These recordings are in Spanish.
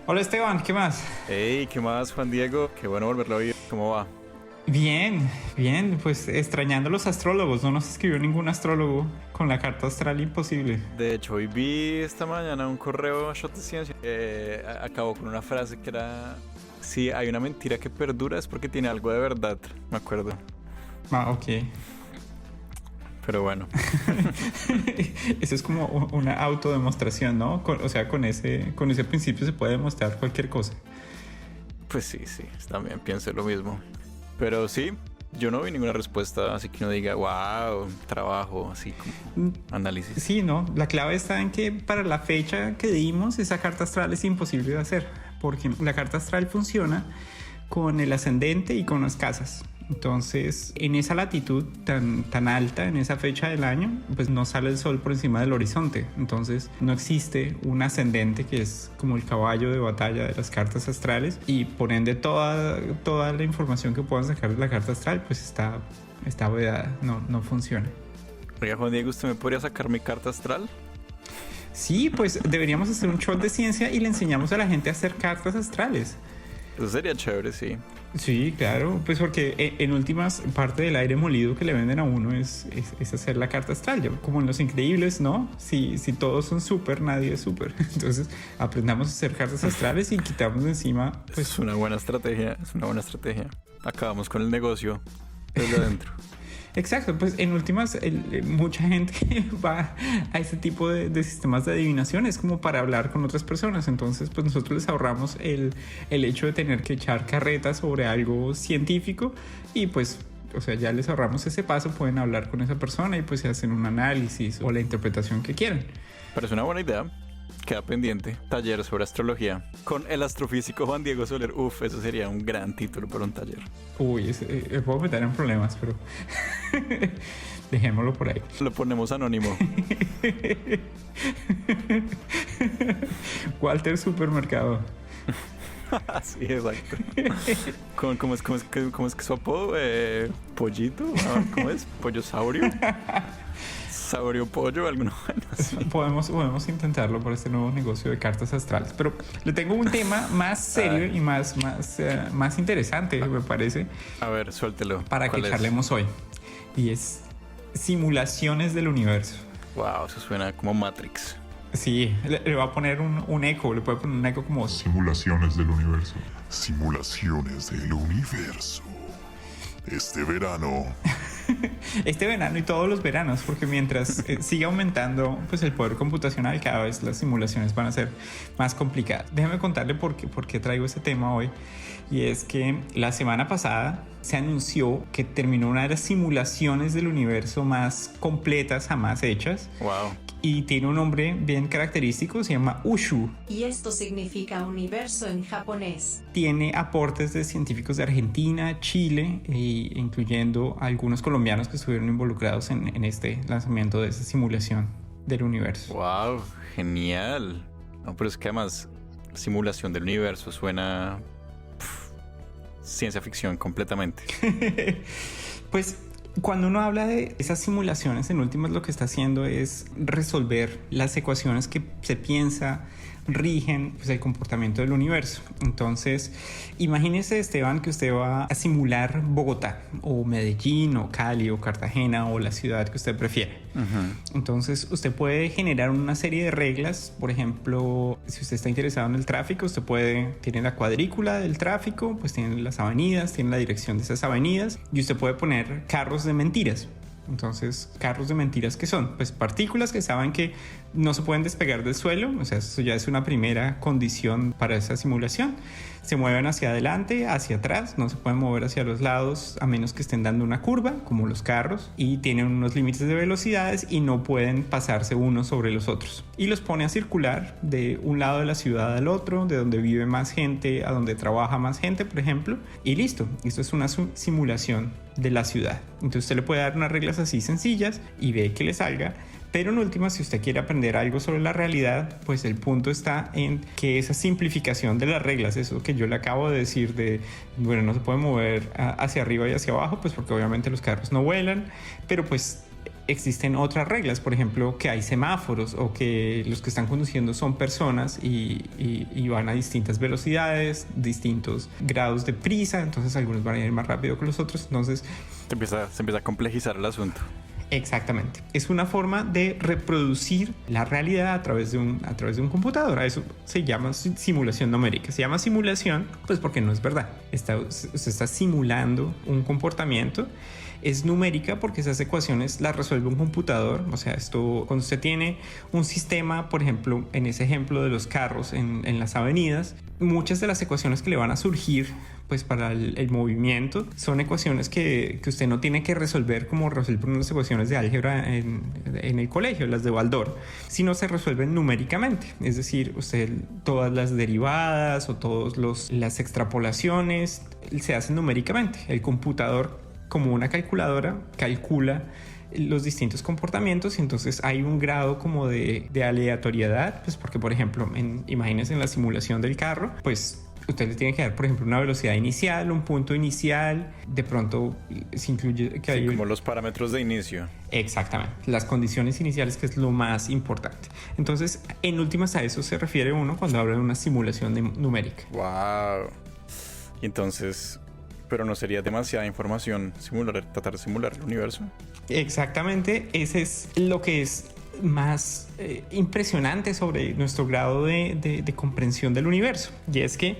Hola Esteban, ¿qué más? Hey, ¿qué más, Juan Diego? Qué bueno volverlo a oír. ¿Cómo va? Bien, bien, pues extrañando a los astrólogos, no nos escribió ningún astrólogo con la carta astral imposible. De hecho, hoy vi esta mañana un correo Shot de Ciencia que acabó con una frase que era: si hay una mentira que perdura es porque tiene algo de verdad, me acuerdo. Ah, ok. Pero bueno. Eso es como una autodemostración, ¿no? O sea, con ese principio se puede demostrar cualquier cosa. Pues sí, también pienso lo mismo. Pero sí, yo no vi ninguna respuesta, así que no diga, wow, trabajo, así como análisis. Sí, no, la clave está en que para la fecha que dimos, esa carta astral es imposible de hacer, porque la carta astral funciona con el ascendente y con las casas. Entonces, en esa latitud tan alta, en esa fecha del año, pues no sale el sol por encima del horizonte. Entonces, no existe un ascendente que es como el caballo de batalla de las cartas astrales, y por ende toda la información que puedan sacar de la carta astral pues está vedada, no funciona. Oiga, Juan Diego, ¿usted me podría sacar mi carta astral? Sí, pues deberíamos hacer un show de ciencia y le enseñamos a la gente a hacer cartas astrales. Eso sería chévere, sí. Sí, claro, pues porque en últimas parte del aire molido que le venden a uno es hacer la carta astral. Como en Los Increíbles, ¿no? Si todos son súper, nadie es súper. Entonces aprendamos a hacer cartas astrales y quitamos de encima. Pues es una buena estrategia, Acabamos con el negocio desde adentro. Exacto, pues en últimas mucha gente va a este tipo de sistemas de adivinación, es como para hablar con otras personas. Entonces pues nosotros les ahorramos el hecho de tener que echar carreta sobre algo científico, y pues, o sea, ya les ahorramos ese paso. Pueden hablar con esa persona y pues se hacen un análisis o la interpretación que quieran. Parece una buena idea. Queda pendiente, taller sobre astrología con el astrofísico Juan Diego Soler. Uf, eso sería un gran título para un taller. Uy, puedo meter en problemas, pero dejémoslo por ahí. Lo ponemos anónimo. Walter Supermercado. Sí, exacto. ¿Cómo es que su apodo? ¿Pollito? ¿Cómo es? ¿Pollosaurio? ¿Saurio pollo? ¿Alguno? Sí. Podemos intentarlo por este nuevo negocio de cartas astrales. Pero le tengo un tema más serio y más interesante, me parece. A ver, suéltelo. Para que charlemos hoy. Y es simulaciones del universo. Wow, eso suena como Matrix. Sí, le va a poner un eco, le puede poner un eco como simulaciones del universo. Simulaciones del universo. Este verano y todos los veranos, porque mientras siga aumentando pues el poder computacional, cada vez las simulaciones van a ser más complicadas. Déjame contarle por qué traigo este tema hoy. Y es que la semana pasada se anunció que terminó una de las simulaciones del universo más completas jamás hechas. Wow. Y tiene un nombre bien característico, se llama Ushu. Y esto significa universo en japonés. Tiene aportes de científicos de Argentina, Chile, incluyendo algunos colombianos que estuvieron involucrados en este lanzamiento de esa simulación del universo. Wow, genial. No, pero es que además simulación del universo suena ciencia ficción completamente. Pues cuando uno habla de esas simulaciones, en últimas lo que está haciendo es resolver las ecuaciones que se piensa rigen pues el comportamiento del universo. Entonces, imagínese, Esteban, que usted va a simular Bogotá o Medellín o Cali o Cartagena o la ciudad que usted prefiera. Entonces, usted puede generar una serie de reglas. Por ejemplo, si usted está interesado en el tráfico, tiene la cuadrícula del tráfico, pues tiene las avenidas, tiene la dirección de esas avenidas, y usted puede poner carros de mentiras. Entonces, carros de mentiras, ¿qué son? Pues partículas que saben que no se pueden despegar del suelo. O sea, eso ya es una primera condición para esa simulación. Se mueven hacia adelante, hacia atrás, no se pueden mover hacia los lados a menos que estén dando una curva, como los carros, y tienen unos límites de velocidades y no pueden pasarse unos sobre los otros. Y los pone a circular de un lado de la ciudad al otro, de donde vive más gente a donde trabaja más gente, por ejemplo, y listo. Esto es una simulación de la ciudad. Entonces usted le puede dar unas reglas así sencillas y ve que le salga. Pero en última, si usted quiere aprender algo sobre la realidad, pues el punto está en que esa simplificación de las reglas, eso que yo le acabo de decir no se puede mover hacia arriba y hacia abajo, pues porque obviamente los carros no vuelan, pero pues existen otras reglas, por ejemplo, que hay semáforos o que los que están conduciendo son personas y van a distintas velocidades, distintos grados de prisa, entonces algunos van a ir más rápido que los otros, entonces Se empieza a complejizar el asunto. exactamente. Es una forma de reproducir la realidad a través de un computador. A eso se llama simulación numérica. Se llama simulación pues porque no es verdad. Se está simulando un comportamiento. Es numérica porque esas ecuaciones las resuelve un computador. O sea, esto cuando usted tiene un sistema, por ejemplo, en ese ejemplo de los carros en las avenidas, muchas de las ecuaciones que le van a surgir pues para el movimiento son ecuaciones que usted no tiene que resolver como resuelven unas ecuaciones de álgebra en el colegio, las de Baldor, sino se resuelven numéricamente. Es decir, usted todas las derivadas o todas las extrapolaciones se hacen numéricamente. El computador, como una calculadora, calcula los distintos comportamientos y entonces hay un grado como de aleatoriedad, pues porque por ejemplo, imagínense en la simulación del carro, pues usted le tiene que dar, por ejemplo, una velocidad inicial, un punto inicial, de pronto se incluye que hay como los parámetros de inicio. Exactamente, las condiciones iniciales, que es lo más importante. Entonces, en últimas a eso se refiere uno cuando habla de una simulación numérica. Wow. Y entonces, pero no sería demasiada información tratar de simular el universo. Exactamente, ese es lo que es más impresionante sobre nuestro grado de comprensión del universo, y es que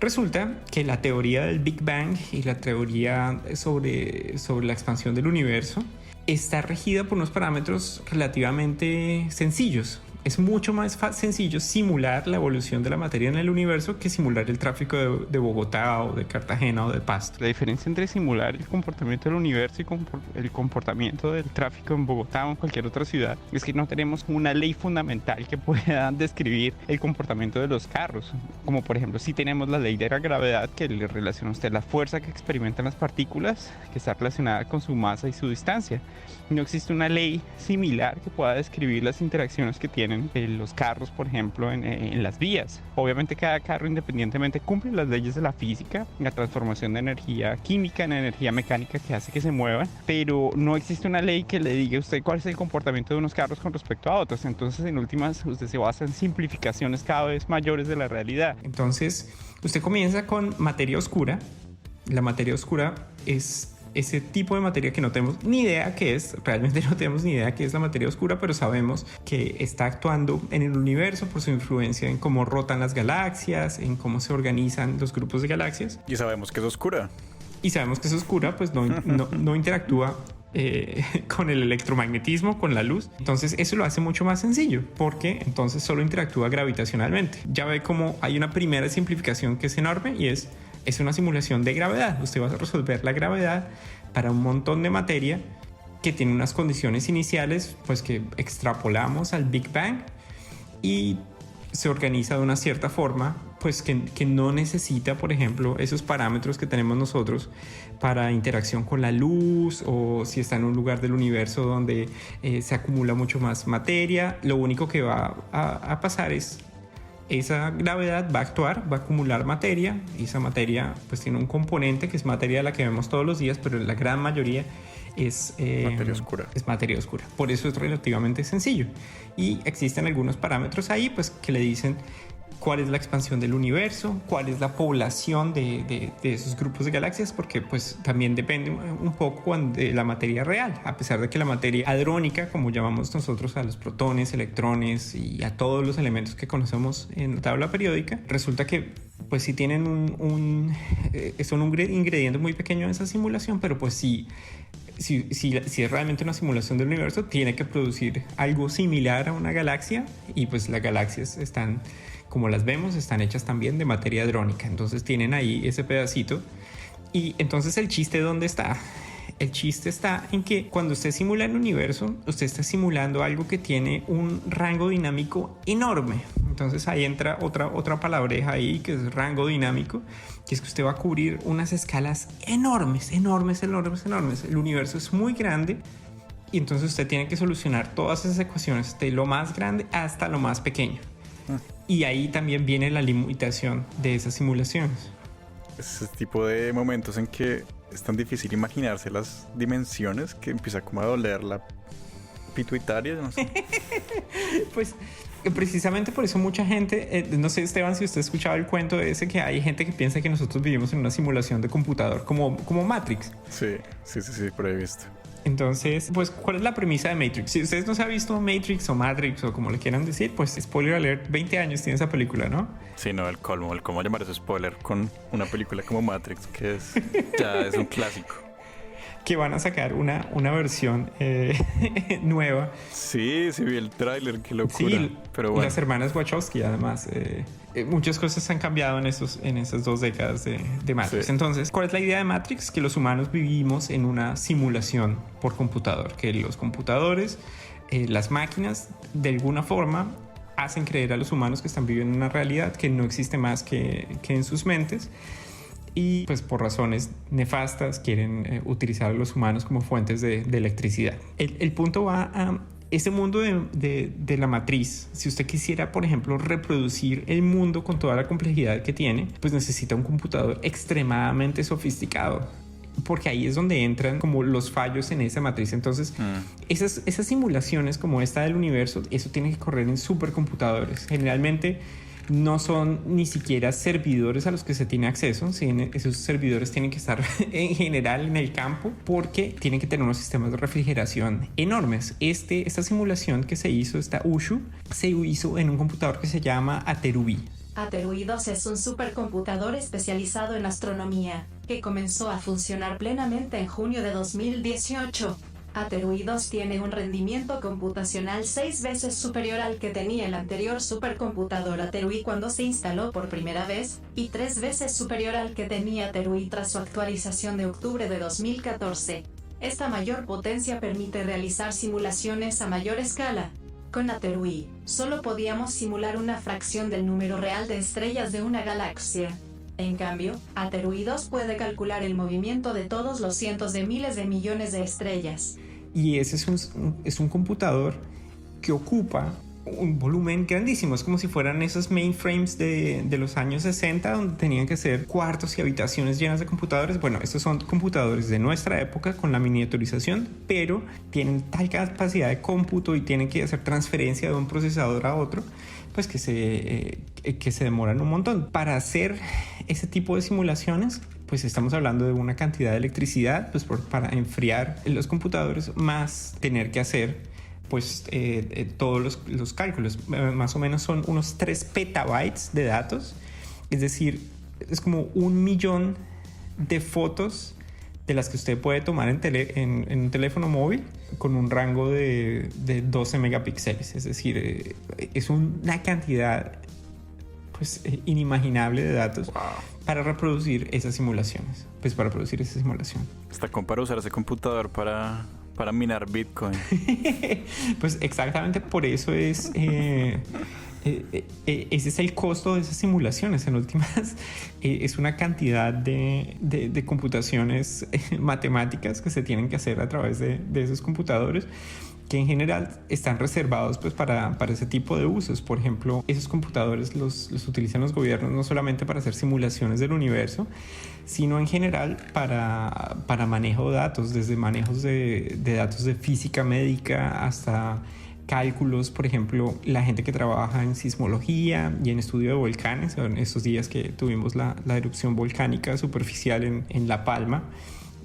resulta que la teoría del Big Bang y la teoría sobre la expansión del universo está regida por unos parámetros relativamente sencillos. Es mucho más sencillo simular la evolución de la materia en el universo que simular el tráfico de Bogotá o de Cartagena o de Pasto. La diferencia entre simular el comportamiento del universo y el comportamiento del tráfico en Bogotá o en cualquier otra ciudad es que no tenemos una ley fundamental que pueda describir el comportamiento de los carros. Como por ejemplo, si tenemos la ley de la gravedad, que le relaciona a usted la fuerza que experimentan las partículas, que está relacionada con su masa y su distancia. No existe una ley similar que pueda describir las interacciones que tienen los carros, por ejemplo, en las vías. Obviamente cada carro independientemente cumple las leyes de la física, la transformación de energía química en energía mecánica que hace que se muevan, pero no existe una ley que le diga a usted cuál es el comportamiento de unos carros con respecto a otros. Entonces, en últimas, usted se basa en simplificaciones cada vez mayores de la realidad. Entonces, usted comienza con materia oscura. La materia oscura es ese tipo de materia que no tenemos ni idea qué es, realmente no tenemos ni idea qué es la materia oscura, pero sabemos que está actuando en el universo por su influencia en cómo rotan las galaxias, en cómo se organizan los grupos de galaxias. Y sabemos que es oscura. Y sabemos que es oscura, pues no interactúa con el electromagnetismo, con la luz. Entonces eso lo hace mucho más sencillo, porque entonces solo interactúa gravitacionalmente. Ya ve cómo hay una primera simplificación que es enorme y es una simulación de gravedad. Usted va a resolver la gravedad para un montón de materia que tiene unas condiciones iniciales pues que extrapolamos al Big Bang y se organiza de una cierta forma pues que no necesita, por ejemplo, esos parámetros que tenemos nosotros para interacción con la luz, o si está en un lugar del universo donde se acumula mucho más materia. Lo único que va a pasar es esa gravedad va a actuar, va a acumular materia, y esa materia pues tiene un componente que es materia de la que vemos todos los días, pero la gran mayoría es materia oscura. Es materia oscura. Por eso es relativamente sencillo. Y existen algunos parámetros ahí pues que le dicen cuál es la expansión del universo, cuál es la población de esos grupos de galaxias, porque pues también depende un poco de la materia real, a pesar de que la materia hadrónica, como llamamos nosotros a los protones, electrones y a todos los elementos que conocemos en la tabla periódica, resulta que pues sí tienen son un ingrediente muy pequeño en esa simulación, pero pues sí, si es realmente una simulación del universo, tiene que producir algo similar a una galaxia, y pues las galaxias están, como las vemos, están hechas también de materia hadrónica. Entonces tienen ahí ese pedacito. Y entonces el chiste, ¿dónde está? El chiste está en que cuando usted simula el universo, usted está simulando algo que tiene un rango dinámico enorme. Entonces ahí entra otra palabreja ahí, que es rango dinámico, que es que usted va a cubrir unas escalas enormes. El universo es muy grande, y entonces usted tiene que solucionar todas esas ecuaciones de lo más grande hasta lo más pequeño. Y ahí también viene la limitación de esas simulaciones. ese tipo de momentos en que es tan difícil imaginarse las dimensiones que empieza como a doler la pituitaria, no sé. Pues precisamente por eso mucha gente, no sé, Esteban, si usted ha escuchado el cuento de ese, que hay gente que piensa que nosotros vivimos en una simulación de computador como Matrix. Sí, por ahí he visto. Entonces, pues, ¿cuál es la premisa de Matrix? Si ustedes no se han visto Matrix o Matrix o como le quieran decir, pues, spoiler alert, 20 años tiene esa película, ¿no? Sí, no, el cómo llamar eso spoiler con una película como Matrix, que ya es un clásico. Que van a sacar una versión nueva. Sí, vi el tráiler, qué locura. Sí, pero bueno. Las hermanas Wachowski, además. Muchas cosas han cambiado en esas 2 décadas de Matrix. Sí. Entonces, ¿cuál es la idea de Matrix? Que los humanos vivimos en una simulación por computador. Que los computadores, las máquinas, de alguna forma, hacen creer a los humanos que están viviendo una realidad que no existe más que en sus mentes. Y pues por razones nefastas quieren utilizar a los humanos como fuentes de electricidad. El punto va a ese mundo de la matriz. Si usted quisiera, por ejemplo, reproducir el mundo con toda la complejidad que tiene, pues necesita un computador extremadamente sofisticado, porque ahí es donde entran como los fallos en esa matriz. Entonces, esas simulaciones como esta del universo, eso tiene que correr en supercomputadores. Generalmente no son ni siquiera servidores a los que se tiene acceso. ¿Sí? Esos servidores tienen que estar en general en el campo, porque tienen que tener unos sistemas de refrigeración enormes. Esta simulación que se hizo, esta Ushu, se hizo en un computador que se llama Aterui. Aterui 2 es un supercomputador especializado en astronomía, que comenzó a funcionar plenamente en junio de 2018. Aterui 2 tiene un rendimiento computacional 6 veces superior al que tenía el anterior supercomputador Aterui cuando se instaló por primera vez, y 3 veces superior al que tenía Aterui tras su actualización de octubre de 2014. Esta mayor potencia permite realizar simulaciones a mayor escala. Con Aterui, solo podíamos simular una fracción del número real de estrellas de una galaxia. En cambio, Aterui 2 puede calcular el movimiento de todos los cientos de miles de millones de estrellas. Y ese es un computador que ocupa un volumen grandísimo. Es como si fueran esos mainframes de los años 60, donde tenían que ser cuartos y habitaciones llenas de computadores. Bueno, estos son computadores de nuestra época con la miniaturización, pero tienen tal capacidad de cómputo y tienen que hacer transferencia de un procesador a otro, pues que se demoran un montón. Para hacer ese tipo de simulaciones, pues estamos hablando de una cantidad de electricidad, pues para enfriar los computadores, más tener que hacer pues todos los cálculos. Más o menos son unos 3 petabytes de datos, es decir, es como 1 millón de fotos de las que usted puede tomar en un teléfono móvil, con un rango de 12 megapíxeles. Es decir, es una cantidad pues inimaginable de datos. Wow. Para reproducir esas simulaciones. Pues para producir esa simulación. Está como para usar ese computador para minar Bitcoin. Pues exactamente por eso ese es el costo de esas simulaciones. En últimas, es una cantidad de computaciones matemáticas que se tienen que hacer a través de esos computadores, que en general están reservados pues para ese tipo de usos. Por ejemplo, esos computadores los utilizan los gobiernos no solamente para hacer simulaciones del universo, sino en general para manejo de datos, desde manejos de datos de física médica hasta cálculos. Por ejemplo, la gente que trabaja en sismología y en estudio de volcanes, en estos días que tuvimos la erupción volcánica superficial en La Palma,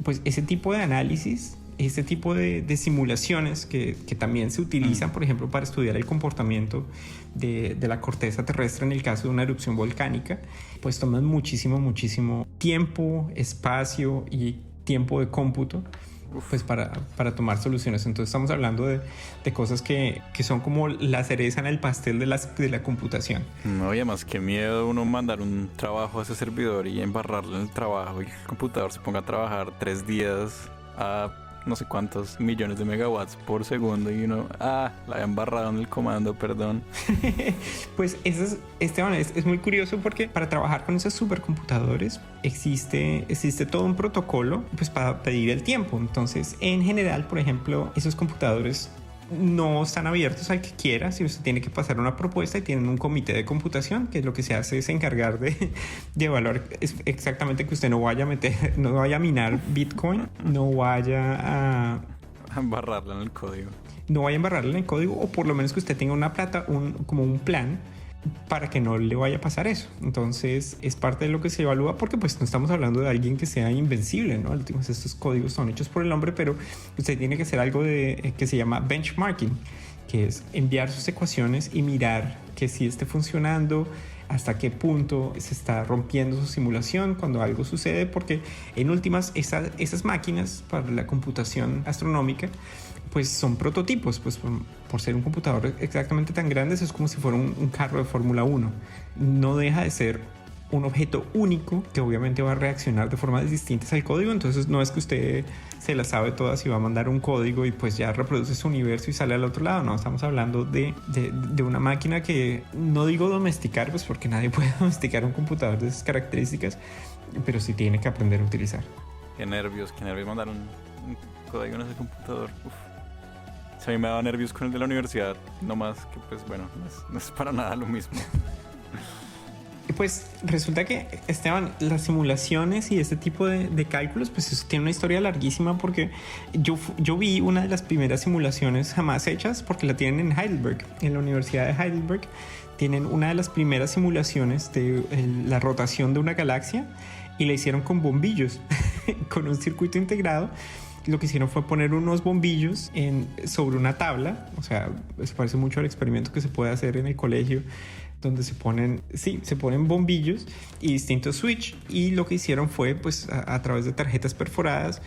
pues ese tipo de análisis, este tipo de simulaciones que también se utilizan, por ejemplo, para estudiar el comportamiento de la corteza terrestre en el caso de una erupción volcánica, pues toman muchísimo tiempo, espacio y tiempo de cómputo, pues para tomar soluciones. Entonces estamos hablando de cosas que son como la cereza en el pastel de la computación. No, y además qué miedo uno mandar un trabajo a ese servidor y embarrarle en el trabajo y que el computador se ponga a trabajar 3 días a no sé cuántos millones de megawatts por segundo y uno, la había embarrado en el comando, perdón. Pues Esteban, es muy curioso, porque para trabajar con esos supercomputadores existe todo un protocolo pues para pedir el tiempo. Entonces, en general, por ejemplo, esos computadores no están abiertos al que quiera, sino se tiene que pasar una propuesta y tienen un comité de computación que lo que se hace es encargar de evaluar exactamente que usted no vaya a meter, no vaya a minar Bitcoin, no vaya a embarrarla en el código. No vaya a embarrarla en el código, o por lo menos que usted tenga una como un plan para que no le vaya a pasar eso. Entonces es parte de lo que se evalúa, porque pues no estamos hablando de alguien que sea invencible, ¿no? Estos códigos son hechos por el hombre, pero usted tiene que hacer algo que se llama benchmarking, que es enviar sus ecuaciones y mirar que sí esté funcionando, hasta qué punto se está rompiendo su simulación cuando algo sucede, porque en últimas esas máquinas para la computación astronómica pues son prototipos, pues por ser un computador exactamente tan grande, es como si fuera un carro de Fórmula 1. No deja de ser un objeto único que obviamente va a reaccionar de formas distintas al código. Entonces no es que usted se la sabe todas y va a mandar un código y pues ya reproduce su universo y sale al otro lado. No, estamos hablando de una máquina que no digo domesticar, pues porque nadie puede domesticar un computador de esas características, pero sí tiene que aprender a utilizar. Qué nervios mandar un código en ese computador. Uf. A mí me daba nervios con el de la universidad, no más que pues bueno, no es para nada lo mismo. Pues resulta que, Esteban, las simulaciones y este tipo de cálculos, pues eso tiene una historia larguísima, porque yo vi una de las primeras simulaciones jamás hechas, porque la tienen en Heidelberg, en la Universidad de Heidelberg. Tienen una de las primeras simulaciones de la rotación de una galaxia y la hicieron con bombillos, con un circuito integrado. Lo que hicieron fue poner unos bombillos sobre una tabla. O sea, se parece mucho al experimento que se puede hacer en el colegio, donde se ponen bombillos y distintos switch, y lo que hicieron fue pues a través de tarjetas perforadas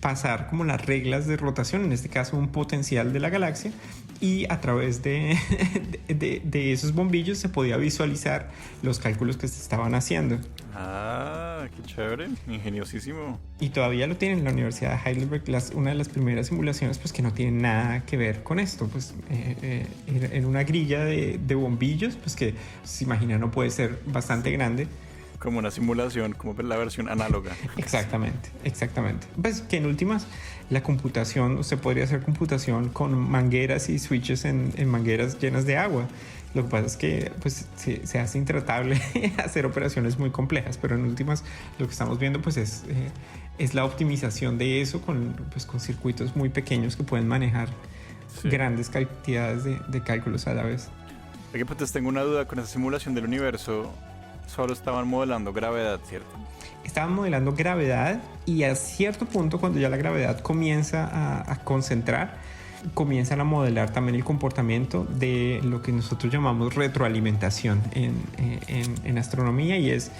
pasar como las reglas de rotación, en este caso un potencial de la galaxia, y a través de esos bombillos se podía visualizar los cálculos que se estaban haciendo. Ah, qué chévere, ingeniosísimo. Y todavía lo tienen en la Universidad de Heidelberg, una de las primeras simulaciones pues que no tienen nada que ver con esto, pues en una grilla de bombillos, pues que se imagina no puede ser bastante grande. Como una simulación, como la versión análoga. Exactamente. Pues que en últimas la computación, usted podría hacer computación con mangueras y switches en mangueras llenas de agua. Lo que pasa es que pues se hace intratable hacer operaciones muy complejas, pero en últimas lo que estamos viendo pues es la optimización de eso con circuitos muy pequeños que pueden manejar grandes cantidades de cálculos a la vez. Oye, pues tengo una duda con esa simulación del universo. Solo estaban modelando gravedad, ¿cierto? Estaban modelando gravedad, y a cierto punto, cuando ya la gravedad comienza a concentrar, comienzan a modelar también el comportamiento de lo que nosotros llamamos retroalimentación en astronomía, y es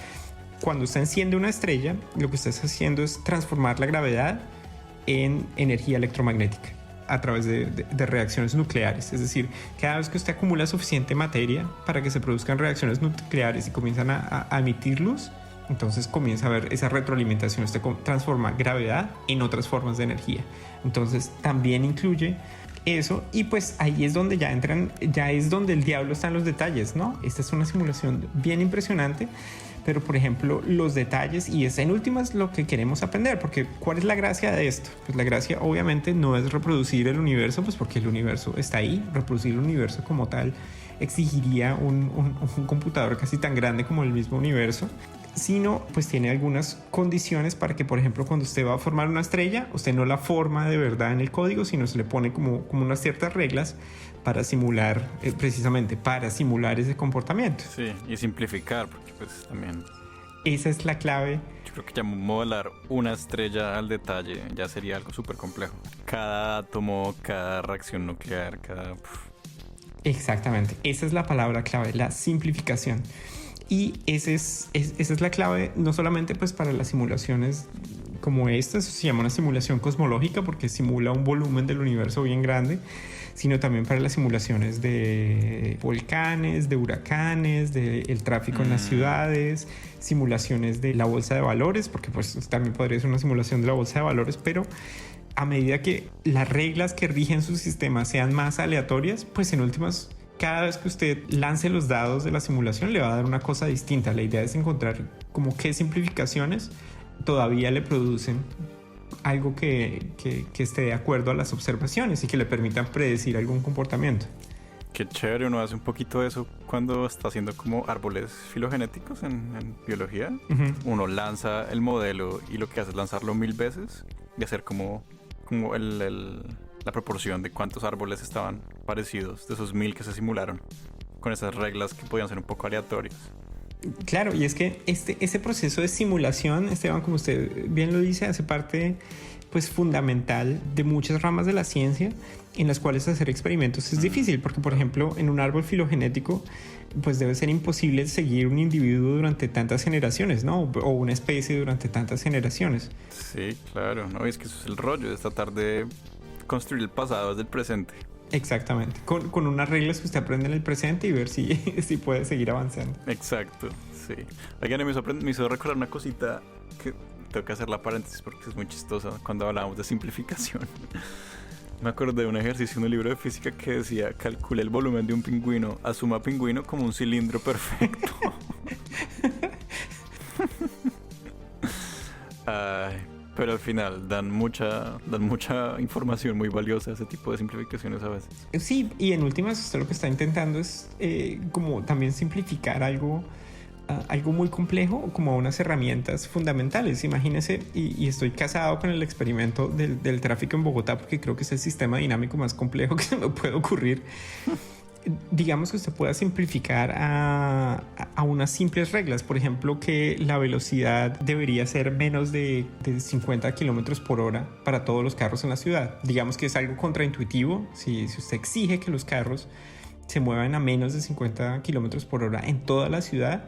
cuando usted enciende una estrella, lo que usted está haciendo es transformar la gravedad en energía electromagnética a través de reacciones nucleares. Es decir, cada vez que usted acumula suficiente materia para que se produzcan reacciones nucleares y comienzan a emitir luz, entonces comienza a haber esa retroalimentación. Usted transforma gravedad en otras formas de energía. Entonces también incluye eso, y pues ahí es donde ya es donde el diablo está en los detalles, ¿no? Esta es una simulación bien impresionante, pero por ejemplo los detalles, y es en últimas lo que queremos aprender, porque ¿cuál es la gracia de esto? Pues la gracia obviamente no es reproducir el universo, pues porque el universo está ahí. Reproducir el universo como tal exigiría un computador casi tan grande como el mismo universo, sino pues tiene algunas condiciones para que, por ejemplo, cuando usted va a formar una estrella, usted no la forma de verdad en el código, sino se le pone como unas ciertas reglas para simular, precisamente para simular ese comportamiento. Sí, y simplificar, porque pues también... Esa es la clave. Yo creo que ya modelar una estrella al detalle ya sería algo súper complejo. Cada átomo, cada reacción nuclear, Exactamente, esa es la palabra clave, la simplificación. Y esa es la clave, no solamente pues para las simulaciones como esta, eso se llama una simulación cosmológica porque simula un volumen del universo bien grande, sino también para las simulaciones de volcanes, de huracanes, del tráfico en las ciudades, simulaciones de la bolsa de valores, porque pues también podría ser una simulación de la bolsa de valores, pero a medida que las reglas que rigen su sistema sean más aleatorias, pues en últimas, cada vez que usted lance los dados de la simulación le va a dar una cosa distinta. La idea es encontrar como qué simplificaciones todavía le producen algo que esté de acuerdo a las observaciones y que le permitan predecir algún comportamiento. Qué chévere, uno hace un poquito de eso cuando está haciendo como árboles filogenéticos en biología. Uno lanza el modelo y lo que hace es lanzarlo 1000 veces y hacer como la proporción de cuántos árboles estaban parecidos de esos 1000 que se simularon, con esas reglas que podían ser un poco aleatorias. Claro, y es que ese proceso de simulación, Esteban, como usted bien lo dice, hace parte pues fundamental de muchas ramas de la ciencia en las cuales hacer experimentos es difícil, porque por ejemplo en un árbol filogenético pues debe ser imposible seguir un individuo durante tantas generaciones, ¿no? O una especie durante tantas generaciones. Sí, claro, no, es que eso es el rollo, es tratar de construir el pasado desde el presente. Exactamente, con unas reglas que usted aprende en el presente y ver si puede seguir avanzando. Exacto, sí. Oigan, me hizo recordar una cosita que tengo que hacer la paréntesis porque es muy chistosa cuando hablamos de simplificación. Me acordé de un ejercicio en un libro de física que decía: calcule el volumen de un pingüino, asuma pingüino como un cilindro perfecto. Ay, pero al final dan mucha información muy valiosa, ese tipo de simplificaciones a veces. Sí, y en últimas usted lo que está intentando es como también simplificar algo muy complejo como unas herramientas fundamentales. Imagínese, y estoy casado con el experimento del tráfico en Bogotá porque creo que es el sistema dinámico más complejo que se me puede ocurrir. Digamos que usted pueda simplificar a unas simples reglas, por ejemplo, que la velocidad debería ser menos de 50 kilómetros por hora para todos los carros en la ciudad. Digamos que es algo contraintuitivo. Si usted exige que los carros se muevan a menos de 50 kilómetros por hora en toda la ciudad,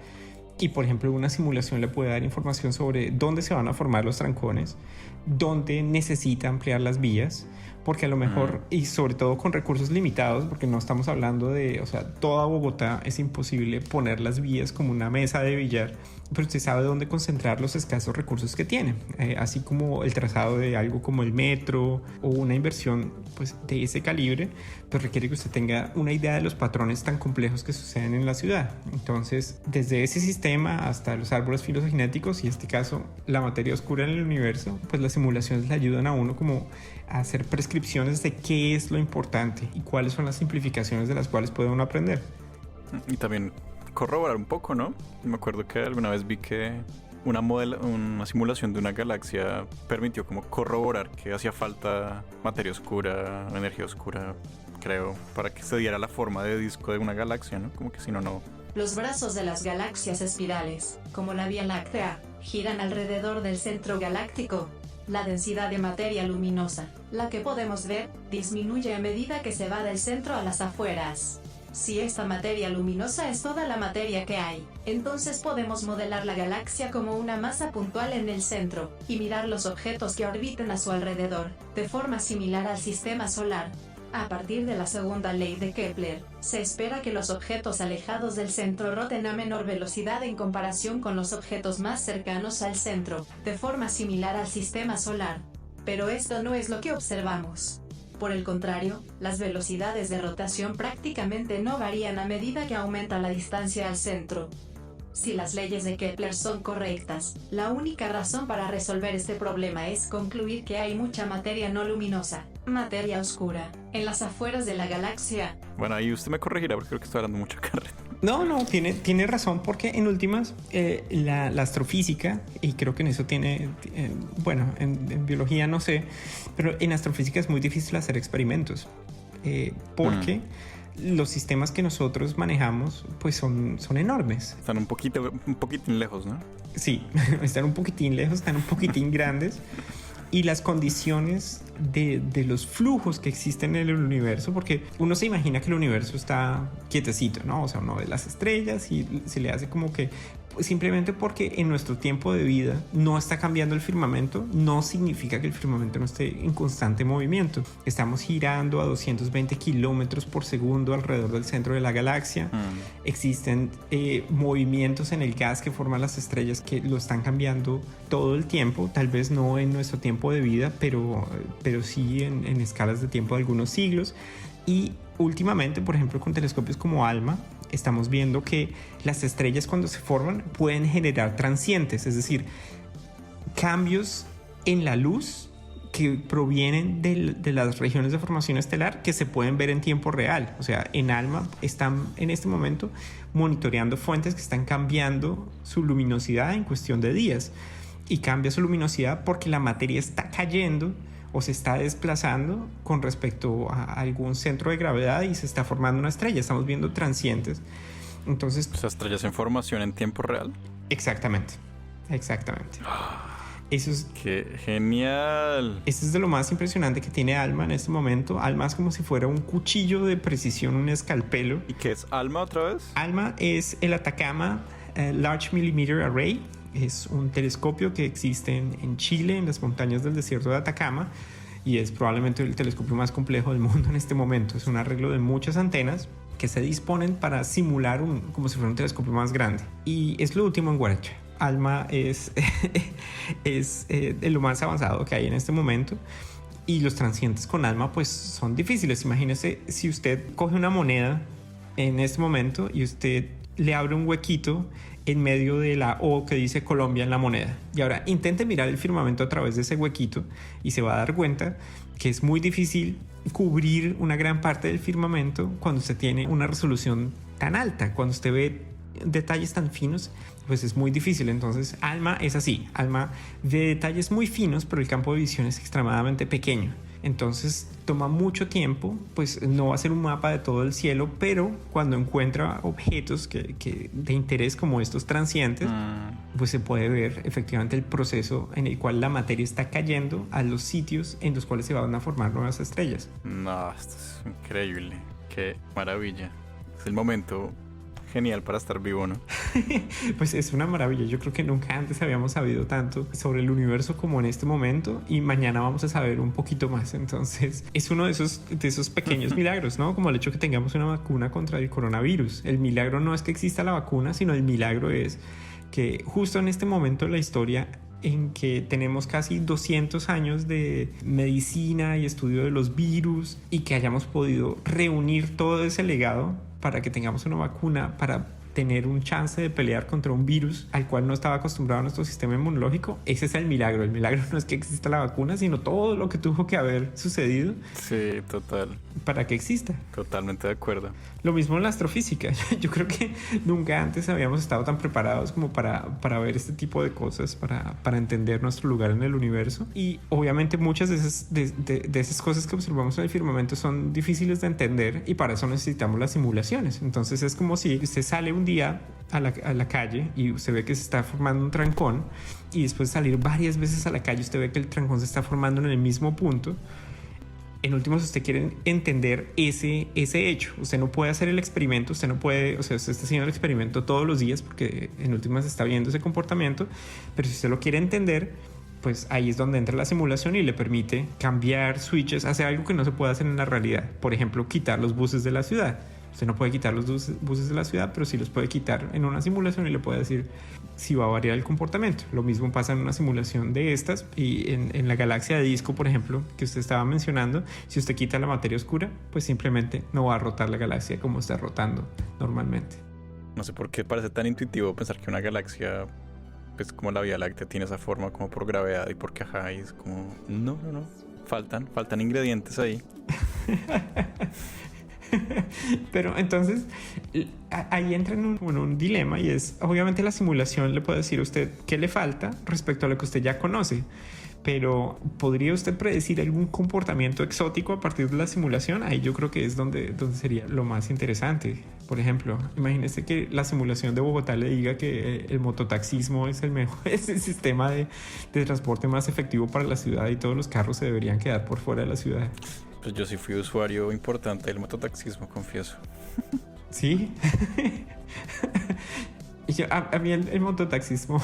y por ejemplo una simulación le puede dar información sobre dónde se van a formar los trancones, dónde necesita ampliar las vías, porque a lo mejor, y sobre todo con recursos limitados, porque no estamos hablando de, o sea, toda Bogotá es imposible poner las vías como una mesa de billar, pero usted sabe dónde concentrar los escasos recursos que tiene, así como el trazado de algo como el metro o una inversión pues de ese calibre, pues requiere que usted tenga una idea de los patrones tan complejos que suceden en la ciudad. Entonces, desde ese sistema hasta los árboles filogenéticos y en este caso la materia oscura en el universo, pues las simulaciones le ayudan a uno como a hacer prescripciones de qué es lo importante y cuáles son las simplificaciones de las cuales puede uno aprender. Y también corroborar un poco, ¿no? Me acuerdo que alguna vez vi que una simulación de una galaxia permitió como corroborar que hacía falta materia oscura, energía oscura, creo, para que se diera la forma de disco de una galaxia, ¿no? Como que si no... Los brazos de las galaxias espirales, como la Vía Láctea, giran alrededor del centro galáctico. La densidad de materia luminosa, la que podemos ver, disminuye a medida que se va del centro a las afueras. Si esta materia luminosa es toda la materia que hay, entonces podemos modelar la galaxia como una masa puntual en el centro, y mirar los objetos que orbitan a su alrededor, de forma similar al sistema solar. A partir de la segunda ley de Kepler, se espera que los objetos alejados del centro roten a menor velocidad en comparación con los objetos más cercanos al centro, de forma similar al sistema solar. Pero esto no es lo que observamos. Por el contrario, las velocidades de rotación prácticamente no varían a medida que aumenta la distancia al centro. Si las leyes de Kepler son correctas, la única razón para resolver este problema es concluir que hay mucha materia no luminosa, materia oscura, en las afueras de la galaxia. Bueno, ahí usted me corregirá porque creo que estoy hablando mucha carrera. No, tiene razón, porque en últimas la astrofísica, y creo que en eso tiene, bueno, en biología no sé, pero en astrofísica es muy difícil hacer experimentos, porque los sistemas que nosotros manejamos pues son enormes. Están un poquitín lejos, ¿no? Sí, están un poquitín lejos, están un poquitín grandes. Y las condiciones de los flujos que existen en el universo, porque uno se imagina que el universo está quietecito, ¿no? O sea, uno ve las estrellas y se le hace como que simplemente porque en nuestro tiempo de vida no está cambiando el firmamento, no significa que el firmamento no esté en constante movimiento. Estamos girando a 220 kilómetros por segundo alrededor del centro de la galaxia. Existen movimientos en el gas que forman las estrellas que lo están cambiando todo el tiempo, tal vez no en nuestro tiempo de vida, pero sí en escalas de tiempo de algunos siglos. Y últimamente, por ejemplo, con telescopios como ALMA, estamos viendo que las estrellas cuando se forman pueden generar transientes, es decir, cambios en la luz que provienen de las regiones de formación estelar que se pueden ver en tiempo real. O sea, en ALMA están en este momento monitoreando fuentes que están cambiando su luminosidad en cuestión de días. Y cambia su luminosidad porque la materia está cayendo o se está desplazando con respecto a algún centro de gravedad y se está formando una estrella. Estamos viendo transientes. Entonces, ¿Las estrellas en formación en tiempo real? Exactamente. Eso es, ¡Qué genial! eso es de lo más impresionante que tiene ALMA en este momento. ALMA es como si fuera un cuchillo de precisión, un escalpelo. ¿Y qué es ALMA otra vez? ALMA es el Atacama Large Millimeter Array. Es un telescopio que existe en Chile, en las montañas del desierto de Atacama, y es probablemente el telescopio más complejo del mundo en este momento. Es un arreglo de muchas antenas que se disponen para simular como si fuera un telescopio más grande. Y es lo último en Guaracha. ALMA es de lo más avanzado que hay en este momento. Y los transientes con ALMA pues son difíciles. Imagínese si usted coge una moneda en este momento y usted le abre un huequito en medio de la O que dice Colombia en la moneda. Y ahora intente mirar el firmamento a través de ese huequito y se va a dar cuenta que es muy difícil cubrir una gran parte del firmamento cuando usted tiene una resolución tan alta. Cuando usted ve detalles tan finos, pues es muy difícil. Entonces ALMA es así. ALMA ve detalles muy finos, pero el campo de visión es extremadamente pequeño. Entonces toma mucho tiempo, pues no va a ser un mapa de todo el cielo, pero cuando encuentra objetos que de interés como estos transientes, pues se puede ver efectivamente el proceso en el cual la materia está cayendo a los sitios en los cuales se van a formar nuevas estrellas. No, esto es increíble. Qué maravilla. Es el momento genial para estar vivo, ¿no? Pues es una maravilla. Yo creo que nunca antes habíamos sabido tanto sobre el universo como en este momento, y mañana vamos a saber un poquito más. Entonces es uno de esos pequeños milagros, ¿no? Como el hecho que tengamos una vacuna contra el coronavirus. El milagro no es que exista la vacuna, sino el milagro es que justo en este momento de la historia en que tenemos casi 200 años de medicina y estudio de los virus, y que hayamos podido reunir todo ese legado para que tengamos una vacuna, para tener un chance de pelear contra un virus al cual no estaba acostumbrado nuestro sistema inmunológico. Ese es el milagro. El milagro no es que exista la vacuna, sino todo lo que tuvo que haber sucedido. Sí, total. Para que exista. Totalmente de acuerdo. Lo mismo en la astrofísica. Yo creo que nunca antes habíamos estado tan preparados como para ver este tipo de cosas, para entender nuestro lugar en el universo. Y obviamente muchas de esas cosas que observamos en el firmamento son difíciles de entender, y para eso necesitamos las simulaciones. Entonces es como si usted sale un día a la calle y usted ve que se está formando un trancón, y después de salir varias veces a la calle usted ve que el trancón se está formando en el mismo punto. En último, si usted quiere entender ese hecho, usted no puede hacer el experimento, usted no puede, o sea, usted está haciendo el experimento todos los días porque en últimas está viendo ese comportamiento, pero si usted lo quiere entender, pues ahí es donde entra la simulación y le permite cambiar switches, hacer algo que no se puede hacer en la realidad. Por ejemplo, quitar los buses de la ciudad. Usted no puede quitar los buses de la ciudad, pero sí los puede quitar en una simulación y le puede decir si va a variar el comportamiento. Lo mismo pasa en una simulación de estas, y en la galaxia de Disco, por ejemplo, que usted estaba mencionando, si usted quita la materia oscura, pues simplemente no va a rotar la galaxia como está rotando normalmente. No sé por qué parece tan intuitivo pensar que una galaxia, pues como la Vía Láctea, tiene esa forma como por gravedad, y porque ajá, y es como no. Faltan ingredientes ahí. Pero entonces ahí entra en un dilema, y es obviamente la simulación le puede decir a usted qué le falta respecto a lo que usted ya conoce, pero ¿podría usted predecir algún comportamiento exótico a partir de la simulación? Ahí yo creo que es donde sería lo más interesante. Por ejemplo, imagínese que la simulación de Bogotá le diga que el mototaxismo es es el sistema de transporte más efectivo para la ciudad, y todos los carros se deberían quedar por fuera de la ciudad. Pues yo sí fui usuario importante del mototaxismo, confieso. ¿Sí? A mí el mototaxismo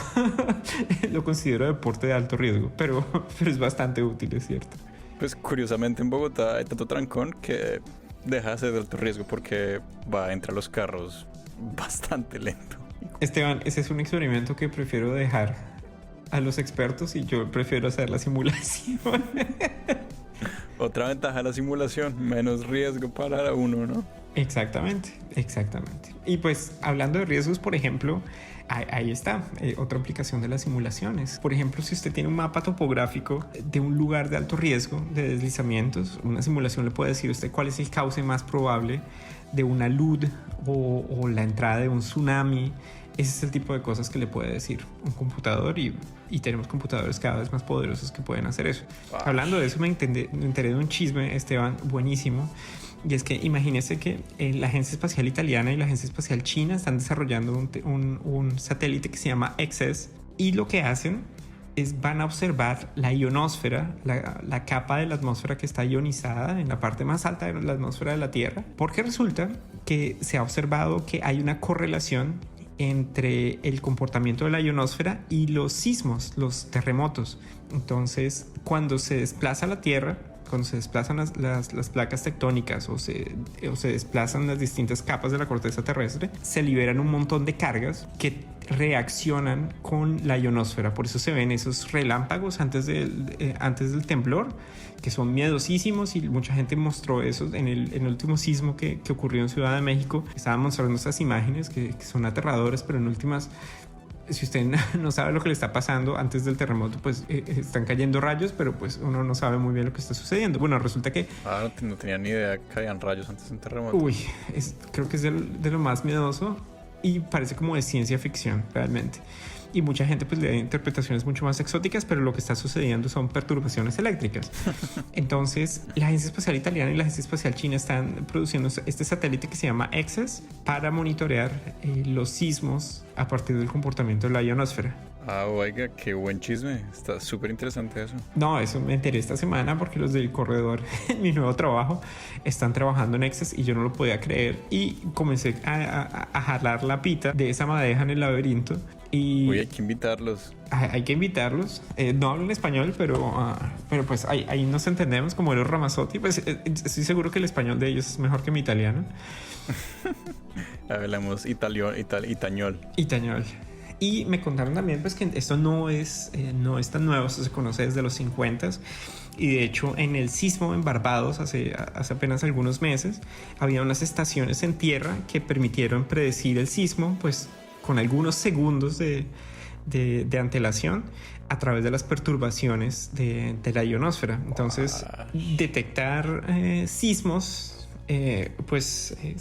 lo considero deporte de alto riesgo, pero es bastante útil, es cierto. Pues curiosamente en Bogotá hay tanto trancón que deja de ser de alto riesgo porque va entre los carros bastante lento. Esteban, ese es un experimento que prefiero dejar a los expertos, y yo prefiero hacer la simulación. Otra ventaja de la simulación, menos riesgo para uno, ¿no? Exactamente, exactamente. Y pues hablando de riesgos, por ejemplo, ahí está, otra aplicación de las simulaciones. Por ejemplo, si usted tiene un mapa topográfico de un lugar de alto riesgo de deslizamientos, una simulación le puede decir a usted cuál es el cauce más probable de una luz o la entrada de un tsunami. Ese es el tipo de cosas que le puede decir un computador y tenemos computadores cada vez más poderosos que pueden hacer eso. Hablando de eso, me enteré de un chisme, Esteban, buenísimo. Y es que imagínese que la Agencia Espacial Italiana y la Agencia Espacial China están desarrollando un satélite que se llama EXES, y lo que hacen es van a observar la ionosfera, la capa de la atmósfera que está ionizada en la parte más alta de la atmósfera de la Tierra, porque resulta que se ha observado que hay una correlación entre el comportamiento de la ionosfera y los sismos, los terremotos. Entonces, cuando se desplaza la Tierra, cuando se desplazan las placas tectónicas o se desplazan las distintas capas de la corteza terrestre, se liberan un montón de cargas que reaccionan con la ionosfera. Por eso se ven esos relámpagos antes del temblor, que son miedosísimos, y mucha gente mostró eso en el último sismo que ocurrió en Ciudad de México. Estaban mostrando esas imágenes que son aterradoras, pero en últimas, si usted no sabe lo que le está pasando antes del terremoto, pues están cayendo rayos, pero pues uno no sabe muy bien lo que está sucediendo. Bueno, resulta que... no tenía ni idea que caían rayos antes de un terremoto. Uy, creo que es de lo más miedoso y parece como de ciencia ficción realmente. Y mucha gente pues le da interpretaciones mucho más exóticas, pero lo que está sucediendo son perturbaciones eléctricas. Entonces, la Agencia Espacial Italiana y la Agencia Espacial China están produciendo este satélite que se llama EXES para monitorear los sismos a partir del comportamiento de la ionosfera. Oiga, qué buen chisme. Está súper interesante eso. No, eso me enteré esta semana porque los del corredor en mi nuevo trabajo están trabajando en EXES y yo no lo podía creer, y comencé a jalar la pita de esa madeja en el laberinto. Y hay que invitarlos. Hay que invitarlos. No hablo en español, pero pues ahí nos entendemos como los Ramazzotti. Pues estoy seguro que el español de ellos es mejor que mi italiano. Hablamos itañol. Y me contaron también pues que esto no es tan nuevo, esto se conoce desde los 50s. Y de hecho, en el sismo en Barbados hace apenas algunos meses, había unas estaciones en tierra que permitieron predecir el sismo, pues con algunos segundos de antelación, a través de las perturbaciones de la ionosfera. Entonces, detectar sismos se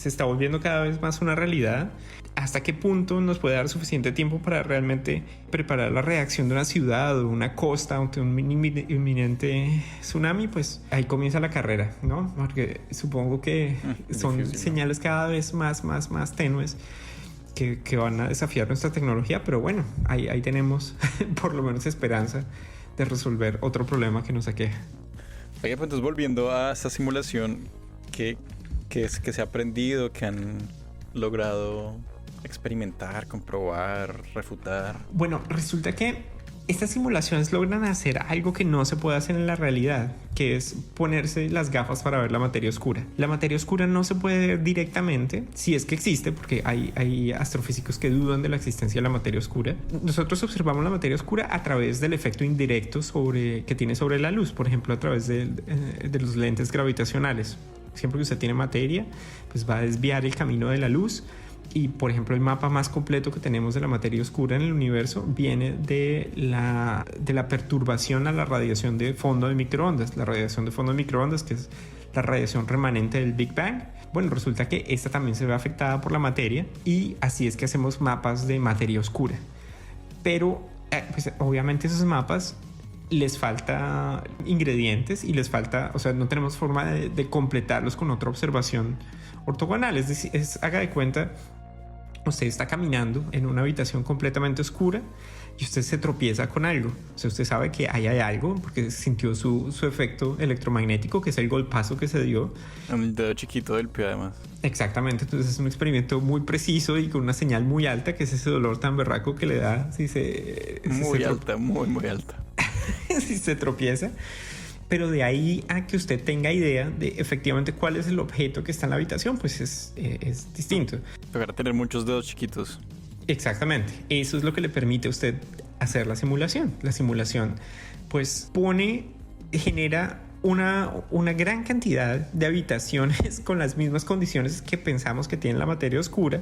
está volviendo cada vez más una realidad. ¿Hasta qué punto nos puede dar suficiente tiempo para realmente preparar la reacción de una ciudad o una costa ante un inminente tsunami? Pues ahí comienza la carrera, ¿no? Porque supongo que son difícil, señales cada vez más tenues que van a desafiar nuestra tecnología, pero bueno, ahí tenemos por lo menos esperanza de resolver otro problema que nos aqueja. Oye, pues entonces, volviendo a esta simulación, ¿qué se ha aprendido, que han logrado experimentar, comprobar, refutar? Bueno, resulta que estas simulaciones logran hacer algo que no se puede hacer en la realidad, que es ponerse las gafas para ver la materia oscura. La materia oscura no se puede ver directamente, si es que existe, porque hay astrofísicos que dudan de la existencia de la materia oscura. Nosotros observamos la materia oscura a través del efecto indirecto que tiene sobre la luz, por ejemplo, a través de los lentes gravitacionales. Siempre que usted tiene materia, pues va a desviar el camino de la luz. Y, por ejemplo, el mapa más completo que tenemos de la materia oscura en el universo viene de la perturbación a la radiación de fondo de microondas. La radiación de fondo de microondas, que es la radiación remanente del Big Bang. Bueno, resulta que esta también se ve afectada por la materia, y así es que hacemos mapas de materia oscura. Pero, pues, obviamente esos mapas les falta ingredientes y les falta, o sea, no tenemos forma de completarlos con otra observación ortogonal. Es decir, haga de cuenta, usted está caminando en una habitación completamente oscura y usted se tropieza con algo. O sea, usted sabe que ahí hay algo porque sintió su efecto electromagnético, que es el golpazo que se dio. El dedo chiquito del pie, además. Exactamente. Entonces es un experimento muy preciso y con una señal muy alta, que es ese dolor tan berraco que le da muy alta. si se tropieza. Pero de ahí a que usted tenga idea de efectivamente cuál es el objeto que está en la habitación, pues es distinto. Para tener muchos dedos chiquitos. Exactamente. Eso es lo que le permite a usted hacer la simulación. La simulación pues genera una gran cantidad de habitaciones con las mismas condiciones que pensamos que tiene la materia oscura,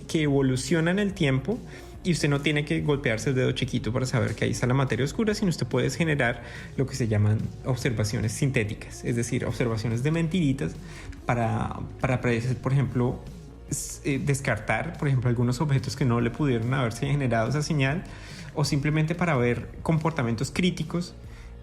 que evolucionan en el tiempo, y usted no tiene que golpearse el dedo chiquito para saber que ahí está la materia oscura, sino usted puede generar lo que se llaman observaciones sintéticas, es decir, observaciones de mentiritas para predecir, por ejemplo, descartar, por ejemplo, algunos objetos que no le pudieron haberse generado esa señal, o simplemente para ver comportamientos críticos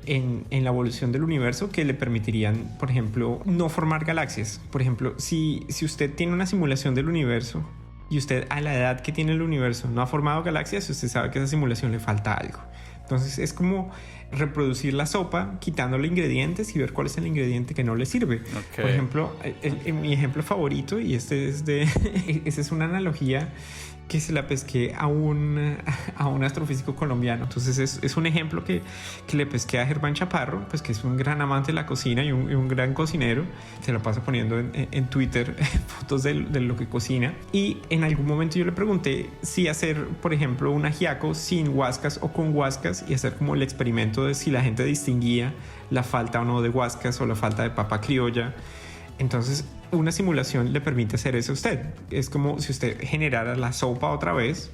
en la evolución del universo que le permitirían, por ejemplo, no formar galaxias. Por ejemplo, si usted tiene una simulación del universo y usted a la edad que tiene el universo no ha formado galaxias, usted sabe que a esa simulación le falta algo. Entonces es como reproducir la sopa quitándole ingredientes y ver cuál es el ingrediente que no le sirve. Okay. Por ejemplo, mi ejemplo favorito, y esa es una analogía que se la pesqué a un astrofísico colombiano. Entonces es un ejemplo que le pesqué a Germán Chaparro, pues que es un gran amante de la cocina y un gran cocinero. Se la pasa poniendo en Twitter fotos de lo que cocina. Y en algún momento yo le pregunté si hacer, por ejemplo, un ajiaco sin guascas o con guascas, y hacer como el experimento de si la gente distinguía la falta o no de guascas o la falta de papa criolla. Entonces, una simulación le permite hacer eso a usted. Es como si usted generara la sopa otra vez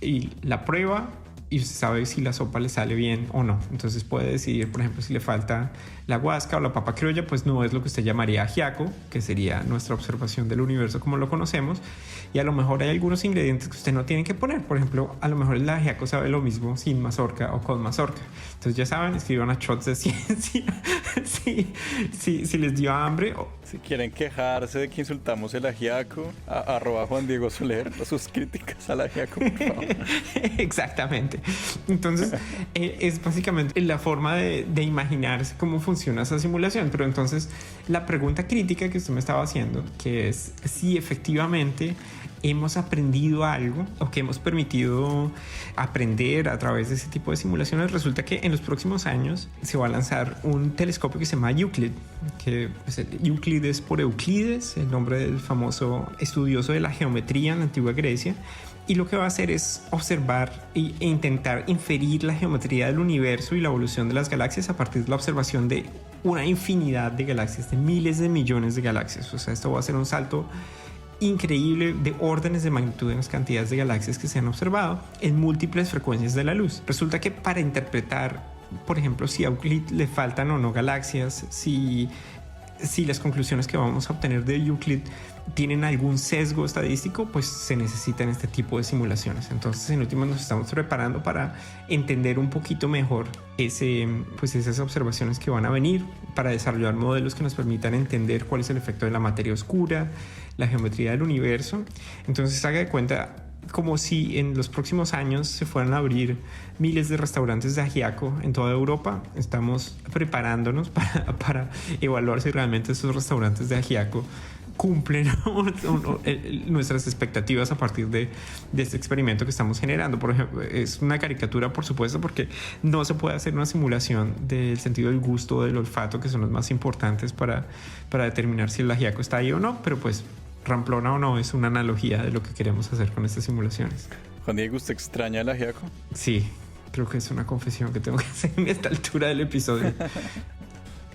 y la prueba, y usted sabe si la sopa le sale bien o no. Entonces puede decidir, por ejemplo, si le falta la guasca o la papa criolla, pues no es lo que usted llamaría ajiaco, que sería nuestra observación del universo como lo conocemos. Y a lo mejor hay algunos ingredientes que usted no tiene que poner. Por ejemplo, a lo mejor el ajiaco sabe lo mismo sin mazorca o con mazorca. Entonces ya saben, escriban a Shots de Ciencia si les dio hambre. Si quieren quejarse de que insultamos el ajiaco, @Juan Diego Soler, sus críticas al ajiaco, por favor. Exactamente. Entonces es básicamente la forma de imaginarse cómo funciona esa simulación. Pero entonces la pregunta crítica que usted me estaba haciendo, que es si efectivamente hemos aprendido algo o que hemos permitido aprender a través de ese tipo de simulaciones, resulta que en los próximos años se va a lanzar un telescopio que se llama Euclid, que pues, Euclid es por Euclides, el nombre del famoso estudioso de la geometría en la antigua Grecia. Y lo que va a hacer es observar e intentar inferir la geometría del universo y la evolución de las galaxias a partir de la observación de una infinidad de galaxias, de miles de millones de galaxias. O sea, esto va a ser un salto increíble de órdenes de magnitud en las cantidades de galaxias que se han observado en múltiples frecuencias de la luz. Resulta que para interpretar, por ejemplo, si a Euclid le faltan o no galaxias, si las conclusiones que vamos a obtener de Euclid tienen algún sesgo estadístico, pues se necesitan este tipo de simulaciones. Entonces, en últimas, nos estamos preparando para entender un poquito mejor esas observaciones que van a venir, para desarrollar modelos que nos permitan entender cuál es el efecto de la materia oscura, la geometría del universo. Entonces, haga de cuenta como si en los próximos años se fueran a abrir miles de restaurantes de ajiaco en toda Europa. Estamos preparándonos para evaluar si realmente estos restaurantes de ajiaco cumplen nuestras expectativas a partir de este experimento que estamos generando. Por ejemplo, es una caricatura, por supuesto, porque no se puede hacer una simulación del sentido del gusto o del olfato, que son los más importantes para determinar si el ajiaco está ahí o no, pero pues ramplona o no, es una analogía de lo que queremos hacer con estas simulaciones. Juan Diego, ¿usted extraña el ajiaco? Sí, creo que es una confesión que tengo que hacer en esta altura del episodio.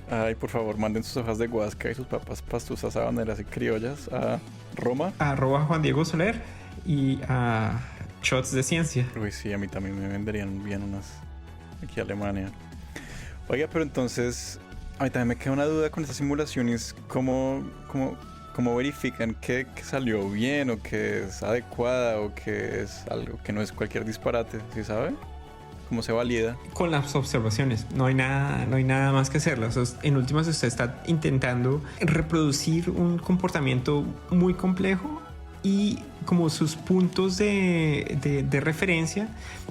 Ay, por favor, manden sus hojas de guasca y sus papas pastusas, habaneras y criollas a Roma. A @Juan Diego Soler y a Shots de Ciencia. Uy, sí, a mí también me venderían bien unas aquí a Alemania. Oiga, pero entonces, a mí también me queda una duda con estas simulaciones. ¿Cómo verifican que salió bien o que es adecuada o que es algo que no es cualquier disparate? ¿Sí sabe? ¿Cómo se valida? Con las observaciones, no hay nada más que hacerlas. En últimas, usted está intentando reproducir un comportamiento muy complejo, y como sus puntos de referencia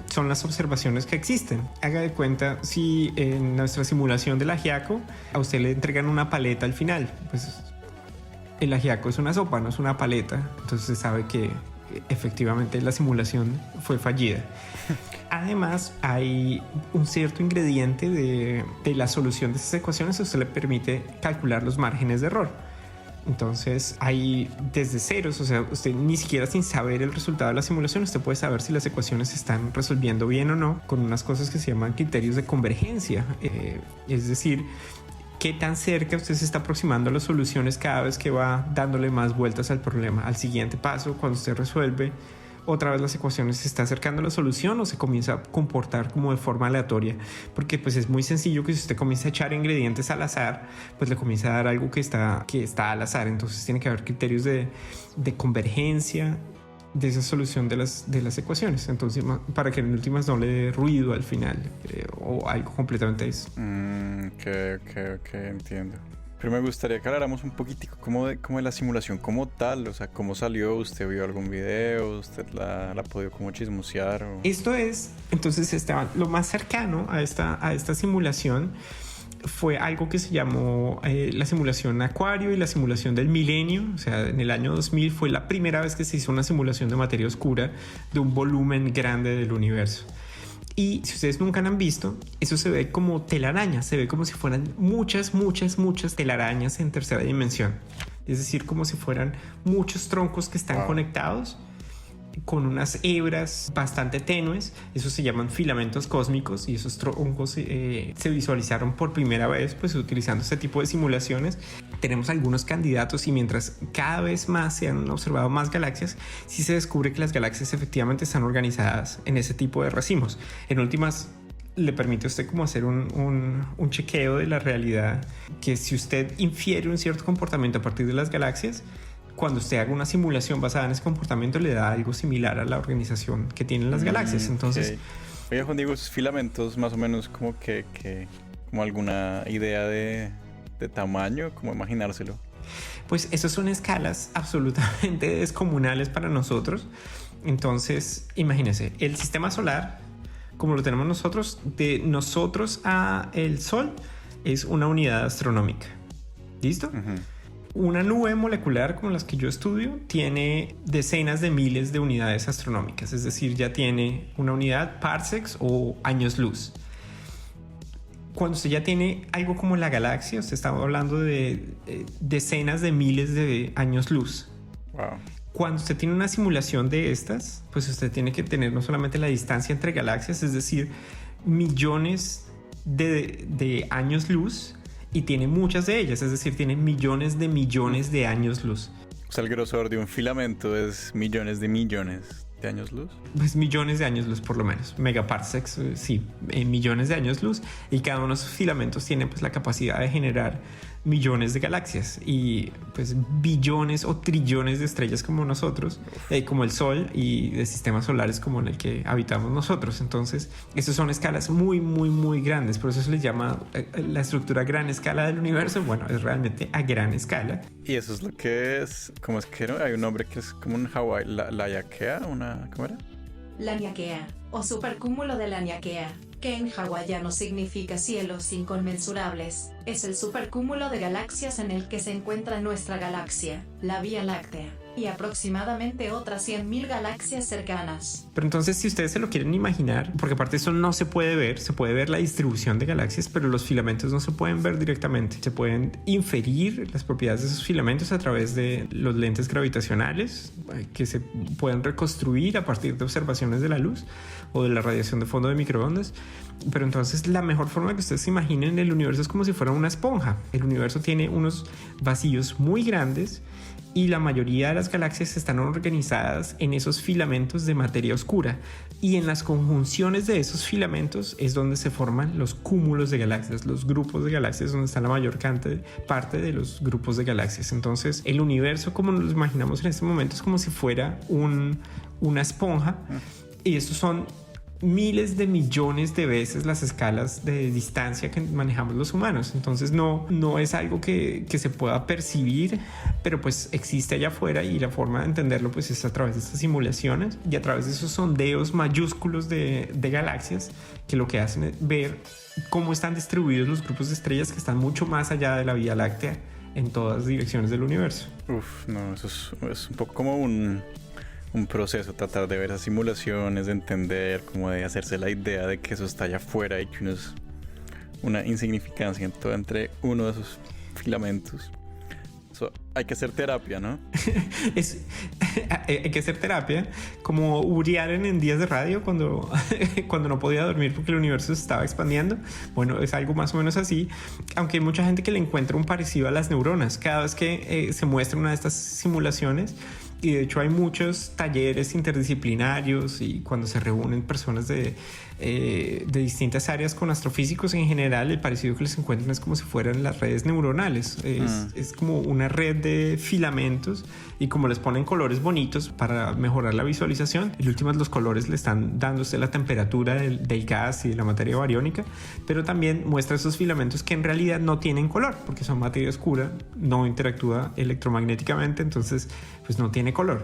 son las observaciones que existen. Haga de cuenta, si en nuestra simulación del ajiaco a usted le entregan una paleta al final, pues el ajiaco es una sopa, no es una paleta. Entonces se sabe que efectivamente la simulación fue fallida. Además, hay un cierto ingrediente de la solución de estas ecuaciones que usted le permite calcular los márgenes de error. Entonces hay desde ceros, o sea, usted ni siquiera sin saber el resultado de la simulación, usted puede saber si las ecuaciones se están resolviendo bien o no con unas cosas que se llaman criterios de convergencia. Es decir, qué tan cerca usted se está aproximando a las soluciones cada vez que va dándole más vueltas al problema. Al siguiente paso, cuando usted resuelve otra vez las ecuaciones, ¿se está acercando a la solución o se comienza a comportar como de forma aleatoria? Porque pues es muy sencillo que si usted comienza a echar ingredientes al azar, pues le comienza a dar algo que está al azar. Entonces tiene que haber criterios de convergencia de esa solución de las ecuaciones. Entonces, para que en últimas no le dé ruido al final o algo completamente eso. Ok, entiendo. Pero me gustaría que habláramos un poquitico como de la simulación como tal, o sea, cómo salió, usted vio algún video, usted la ha podido como chismosear. Esto es, entonces, Esteban, lo más cercano a esta simulación fue algo que se llamó la simulación Acuario y la simulación del milenio. O sea, en el año 2000 fue la primera vez que se hizo una simulación de materia oscura de un volumen grande del universo. Y si ustedes nunca han visto, eso se ve como telarañas, se ve como si fueran muchas telarañas en tercera dimensión. Es decir, como si fueran muchos troncos que están conectados con unas hebras bastante tenues. Esos se llaman filamentos cósmicos y esos troncos se visualizaron por primera vez pues utilizando este tipo de simulaciones. Tenemos algunos candidatos y mientras cada vez más se han observado más galaxias, sí se descubre que las galaxias efectivamente están organizadas en ese tipo de racimos. En últimas, le permite a usted como hacer un chequeo de la realidad, que si usted infiere un cierto comportamiento a partir de las galaxias, cuando usted haga una simulación basada en ese comportamiento le da algo similar a la organización que tienen las galaxias. Entonces, oye, Juan Diego, esos filamentos más o menos como como alguna idea de tamaño, como imaginárselo. Pues esas son escalas absolutamente descomunales para nosotros. Entonces, imagínese, el sistema solar, como lo tenemos nosotros, de nosotros a el Sol, es una unidad astronómica. ¿Listo? Una nube molecular como las que yo estudio tiene decenas de miles de unidades astronómicas, es decir, ya tiene una unidad parsecs o años luz. Cuando usted ya tiene algo como la galaxia, usted está hablando de decenas de miles de años luz. Wow. Cuando usted tiene una simulación de estas, pues usted tiene que tener no solamente la distancia entre galaxias, es decir, millones de años luz, y tiene muchas de ellas, es decir, tiene millones de años luz. O sea, el grosor de un filamento es millones de años luz. Pues millones de años luz por lo menos, megaparsecs, sí, millones de años luz, y cada uno de esos filamentos tiene pues la capacidad de generar millones de galaxias y pues billones o trillones de estrellas como nosotros, como el Sol, y de sistemas solares como en el que habitamos nosotros. Entonces, estas son escalas muy grandes, por eso se les llama la estructura gran escala del universo. Bueno, es realmente a gran escala. Y eso es lo que es, ¿cómo es que no? Hay un nombre que es como en Hawái, la Laniakea, ¿cómo era? Laniakea, o supercúmulo de Laniakea, que en hawaiano significa cielos inconmensurables, es el supercúmulo de galaxias en el que se encuentra nuestra galaxia, la Vía Láctea, y aproximadamente otras 100.000 galaxias cercanas. Pero entonces, si ustedes se lo quieren imaginar, porque aparte eso no se puede ver, se puede ver la distribución de galaxias, pero los filamentos no se pueden ver directamente. Se pueden inferir las propiedades de esos filamentos a través de los lentes gravitacionales que se pueden reconstruir a partir de observaciones de la luz o de la radiación de fondo de microondas. Pero entonces la mejor forma que ustedes se imaginen el universo es como si fuera una esponja. El universo tiene unos vacíos muy grandes y la mayoría de las galaxias están organizadas en esos filamentos de materia oscura, y en las conjunciones de esos filamentos es donde se forman los cúmulos de galaxias, los grupos de galaxias, donde está la mayor parte de los grupos de galaxias. Entonces el universo, como nos lo imaginamos en este momento, es como si fuera una esponja, y estos son miles de millones de veces las escalas de distancia que manejamos los humanos. Entonces no es algo que se pueda percibir, pero pues existe allá afuera, y la forma de entenderlo pues es a través de estas simulaciones y a través de esos sondeos mayúsculos de galaxias, que lo que hacen es ver cómo están distribuidos los grupos de estrellas que están mucho más allá de la Vía Láctea en todas direcciones del universo. No, eso es un poco como un proceso, tratar de ver esas simulaciones, de entender, como de hacerse la idea de que eso está allá afuera y que uno es una insignificancia entre uno de esos filamentos. Hay que hacer terapia, ¿no? Hay que hacer terapia, como Uri Allen en Días de Radio cuando, cuando no podía dormir porque el universo se estaba expandiendo. Bueno, es algo más o menos así, aunque hay mucha gente que le encuentra un parecido a las neuronas. Cada vez que se muestra una de estas simulaciones, y de hecho hay muchos talleres interdisciplinarios y cuando se reúnen personas de distintas áreas con astrofísicos en general, el parecido que les encuentran es como si fueran las redes neuronales. Es como una red de filamentos y como les ponen colores bonitos para mejorar la visualización, en últimas los colores le están dándose la temperatura del gas y de la materia bariónica, pero también muestra esos filamentos que en realidad no tienen color porque son materia oscura, no interactúa electromagnéticamente, entonces pues no tiene color.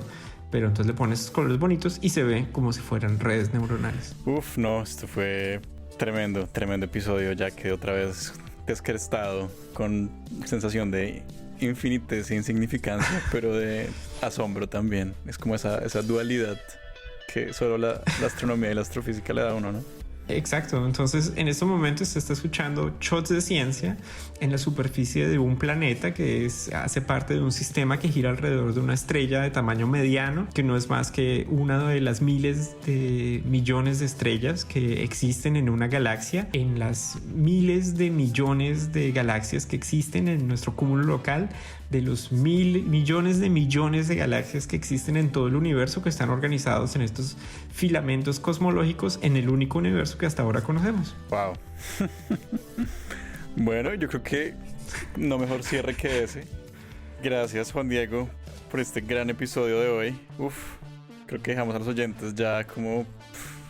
Pero entonces le pones esos colores bonitos y se ve como si fueran redes neuronales. Uf, no, esto fue tremendo episodio. Ya quedé otra vez descrestado con sensación de infinitez e insignificancia, pero de asombro también. Es como esa dualidad que solo la astronomía y la astrofísica le da a uno, ¿no? Exacto, entonces en estos momentos se está escuchando shots de ciencia en la superficie de un planeta que hace parte de un sistema que gira alrededor de una estrella de tamaño mediano, que no es más que una de las miles de millones de estrellas que existen en una galaxia, en las miles de millones de galaxias que existen en nuestro cúmulo local, de los millones de galaxias que existen en todo el universo, que están organizados en estos filamentos cosmológicos en el único universo que hasta ahora conocemos. Wow. Bueno, yo creo que no mejor cierre que ese. Gracias, Juan Diego, por este gran episodio de hoy. Creo que dejamos a los oyentes ya como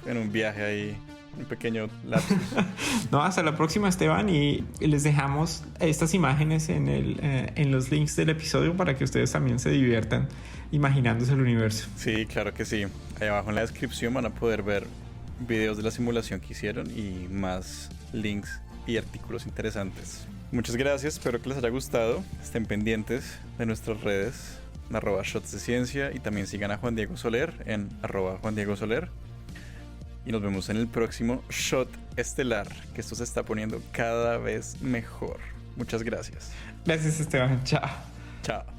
en un viaje ahí, un pequeño lapsus. No, hasta la próxima, Esteban, y les dejamos estas imágenes en los links del episodio para que ustedes también se diviertan imaginándose el universo. Sí, claro que sí. Ahí abajo en la descripción van a poder ver videos de la simulación que hicieron y más links y artículos interesantes. Muchas gracias, espero que les haya gustado. Estén pendientes de nuestras redes @shotsdeciencia y también sigan a Juan Diego Soler en @JuanDiegoSoler. Y nos vemos en el próximo Shot Estelar, que esto se está poniendo cada vez mejor. Muchas gracias. Gracias, Esteban. Chao. Chao.